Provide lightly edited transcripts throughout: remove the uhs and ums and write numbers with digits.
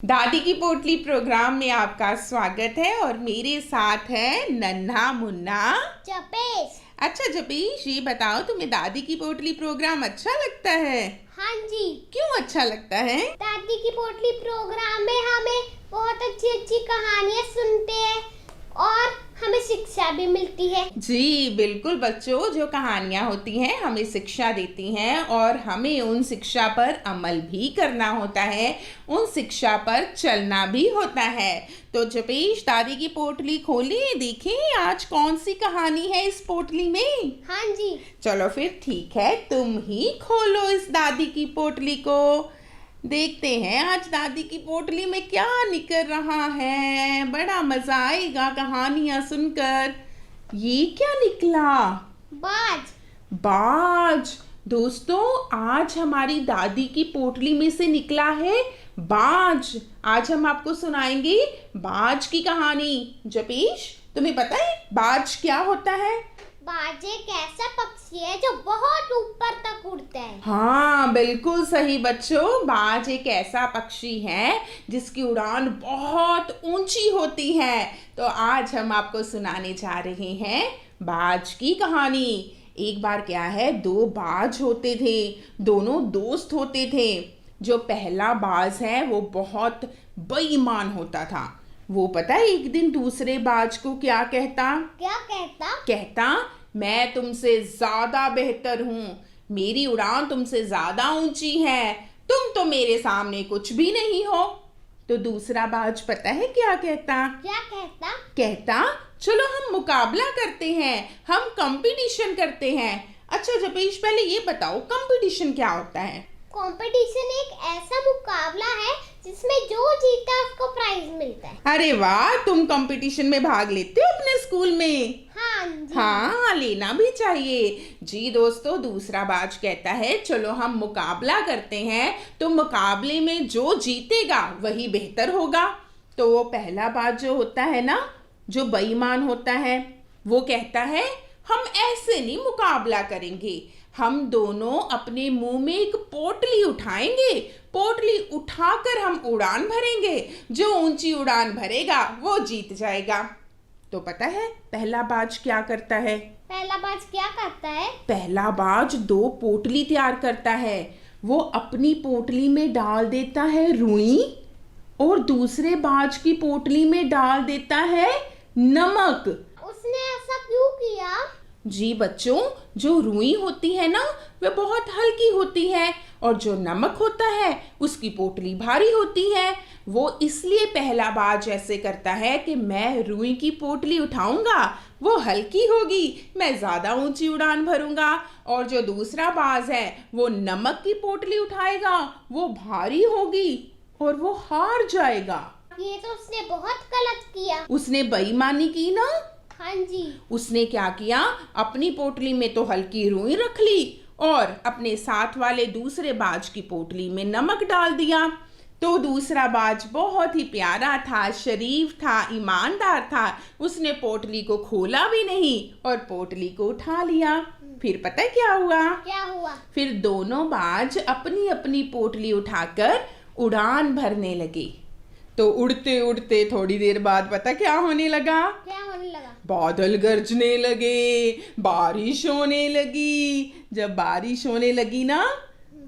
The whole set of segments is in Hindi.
दादी की पोटली प्रोग्राम में आपका स्वागत है और मेरे साथ है नन्हा मुन्ना जपेश। अच्छा जपेश, ये बताओ तुम्हें दादी की पोटली प्रोग्राम अच्छा लगता है? हाँ जी। क्यों अच्छा लगता है? दादी की पोटली प्रोग्राम में हमें बहुत अच्छी अच्छी कहानियाँ सुनते हैं और हमें शिक्षा भी मिलती है। जी बिल्कुल बच्चों, जो कहानियाँ होती हैं हमें शिक्षा देती हैं और हमें उन शिक्षा पर अमल भी करना होता है, उन शिक्षा पर चलना भी होता है। तो जपेश, दादी की पोटली खोलिए, देखें आज कौन सी कहानी है इस पोटली में। हाँ जी। चलो फिर ठीक है, तुम ही खोलो इस दादी की पोटली को। देखते हैं आज दादी की पोटली में क्या निकल रहा है। बड़ा मजा आएगा कहानियां सुनकर। ये क्या निकला? बाज। बाज। दोस्तों, आज हमारी दादी की पोटली में से निकला है बाज। आज हम आपको सुनाएंगे बाज की कहानी। जपेश, तुम्हें पता है बाज क्या होता है? बाज एक ऐसा पक्षी है जो बहुत ऊपर तक उड़ता है। हाँ बिल्कुल सही बच्चों, बाज एक ऐसा पक्षी है जिसकी उड़ान बहुत ऊंची होती है। तो आज हम आपको सुनाने जा रहे हैं बाज की कहानी। एक बार क्या है, दो बाज होते थे, दोनों दोस्त होते थे। जो पहला बाज है वो बहुत बेईमान होता था। वो पता है एक दिन दूसरे बाज को क्या कहता? क्या कहता? कहता, मैं तुमसे ज्यादा बेहतर हूं, मेरी उड़ान तुमसे ज्यादा ऊंची है, तुम तो मेरे सामने कुछ भी नहीं हो। तो दूसरा बाज पता है क्या कहता? क्या कहता? कहता, चलो हम मुकाबला करते हैं, हम कंपटीशन करते हैं। अच्छा जपेश, पहले ये बताओ कंपटीशन क्या होता है? कंपटीशन एक ऐसा मुकाबला है जिसमें जो जीता है उसको प्राइज मिलता है। अरे वाह, तुम कंपटीशन में भाग लेते हो अपने स्कूल में? हाँ जी। हाँ, लेना भी चाहिए। जी दोस्तों, दूसरा बाज कहता है चलो हम मुकाबला करते हैं, तो मुकाबले में जो जीतेगा वही बेहतर होगा। तो वो पहला बाज जो होता है ना, जो बेईमान होता है, वो कहता है हम ऐसे नहीं मुकाबला करेंगे, हम दोनों अपने मुंह में एक पोटली उठाएंगे, पोटली उठाकर हम उड़ान भरेंगे, जो ऊंची उड़ान भरेगा वो जीत जाएगा। तो पता है पहला बाज क्या करता है? पहला बाज क्या करता है? पहला बाज दो पोटली तैयार करता है। वो अपनी पोटली में डाल देता है रुई और दूसरे बाज की पोटली में डाल देता है नमक। उसने ऐसा क्यों किया? जी बच्चों, जो रुई होती है ना वह बहुत हल्की होती है और जो नमक होता है उसकी पोटली भारी होती है। वो इसलिए पहला बाज ऐसे करता है कि मैं रुई की पोटली उठाऊंगा, वो हल्की होगी, मैं ज्यादा ऊंची उड़ान भरूंगा, और जो दूसरा बाज है वो नमक की पोटली उठाएगा, वो भारी होगी और वो हार जाएगा। ये तो उसने बहुत गलत किया। उसने बेईमानी की ना। हाँ जी। उसने क्या किया, अपनी पोटली में तो हल्की रुई रख ली और अपने साथ वाले दूसरे बाज की पोटली में नमक डाल दिया। तो दूसरा बाज बहुत ही प्यारा था, शरीफ था, ईमानदार था, उसने पोटली को खोला भी नहीं और पोटली को उठा लिया। फिर पता है क्या हुआ? क्या हुआ? फिर दोनों बाज अपनी अपनी पोटली उठाकर उड़ान भरने लगे। तो उड़ते उड़ते थोड़ी देर बाद पता क्या होने लगा? क्या होने लगा? बादल गरजने लगे, बारिश होने लगी। जब बारिश होने लगी ना,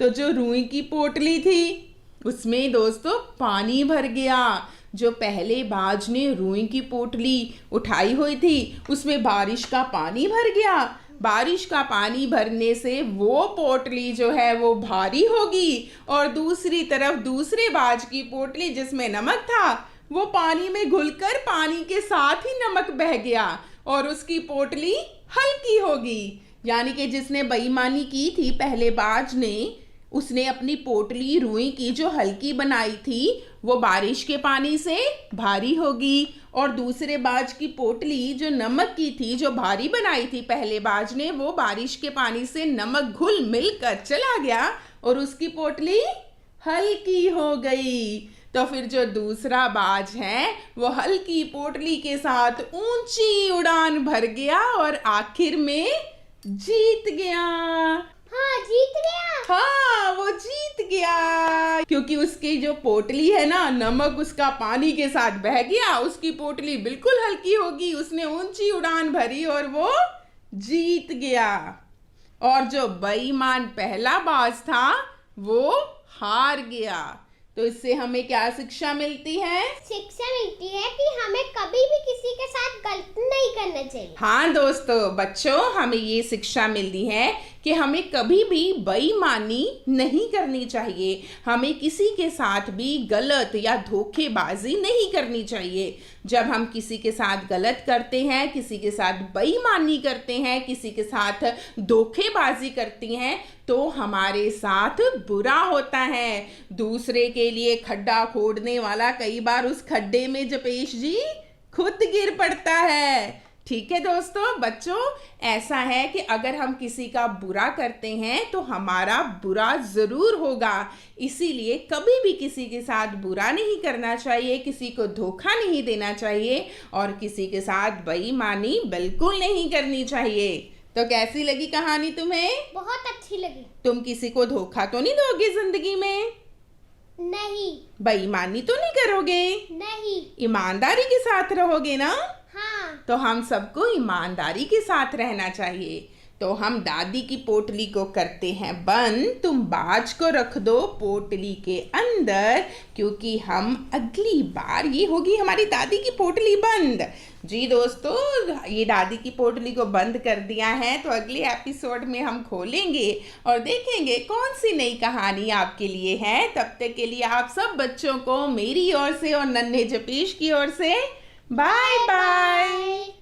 तो जो रुई की पोटली थी उसमें दोस्तों पानी भर गया। जो पहले बाज ने रुई की पोटली उठाई हुई थी उसमें बारिश का पानी भर गया। बारिश का पानी भरने से वो पोटली जो है वो भारी होगी और दूसरी तरफ दूसरे बाज की पोटली जिसमें नमक था वो पानी में घुलकर पानी के साथ ही नमक बह गया और उसकी पोटली हल्की होगी। यानी कि जिसने बेईमानी की थी पहले बाज ने, उसने अपनी पोटली रुई की जो हल्की बनाई थी वो बारिश के पानी से भारी होगी और दूसरे बाज की पोटली जो नमक की थी, जो भारी बनाई थी पहले बाज ने, वो बारिश के पानी से नमक घुल मिल कर चला गया और उसकी पोटली हल्की हो गई। तो फिर जो दूसरा बाज है वो हल्की पोटली के साथ ऊंची उड़ान भर गया और आखिर में जीत गया। हाँ, जीत गया। हाँ, वो जीत गया क्योंकि उसकी जो पोटली है ना, नमक उसका पानी के साथ बह गया, उसकी पोटली बिल्कुल हल्की होगी, उसने ऊंची उड़ान भरी और वो जीत गया। और जो बेईमान पहला बाज था वो हार गया। तो इससे हमें क्या शिक्षा मिलती है? शिक्षा मिलती है कि हमें कभी भी किसी के साथ गलत नहीं करना चाहिए। हाँ दोस्तों, बच्चों, हमें ये शिक्षा मिलती है कि हमें कभी भी बेईमानी नहीं करनी चाहिए। हमें किसी के साथ भी गलत या धोखेबाजी नहीं करनी चाहिए। जब हम किसी के साथ गलत करते हैं, किसी के साथ बेईमानी करते हैं, किसी के साथ धोखेबाजी करती हैं, तो हमारे साथ बुरा होता है। दूसरे के लिए खड्डा खोदने वाला कई बार उस खड्डे में जपेश जी खुद गिर पड़ता है। ठीक है दोस्तों, बच्चों, ऐसा है कि अगर हम किसी का बुरा करते हैं तो हमारा बुरा जरूर होगा। इसीलिए कभी भी किसी के साथ बुरा नहीं करना चाहिए, किसी को धोखा नहीं देना चाहिए और किसी के साथ बेईमानी बिल्कुल नहीं करनी चाहिए। तो कैसी लगी कहानी तुम्हें? बहुत अच्छी लगी। तुम किसी को धोखा तो नहीं दोगे जिंदगी में? नहीं। बेईमानी तो नहीं करोगे? नहीं। ईमानदारी के साथ रहोगे ना? हाँ। तो हम सबको ईमानदारी के साथ रहना चाहिए। तो हम दादी की पोटली को करते हैं बंद, तुम बाज को रख दो पोटली के अंदर, क्योंकि हम अगली बार, ये होगी हमारी दादी की पोटली बंद। जी दोस्तों, ये दादी की पोटली को बंद कर दिया है, तो अगले एपिसोड में हम खोलेंगे और देखेंगे कौन सी नई कहानी आपके लिए है। तब तक के लिए आप सब बच्चों को मेरी ओर से और नन्हे जपेश की ओर से बाय बाय।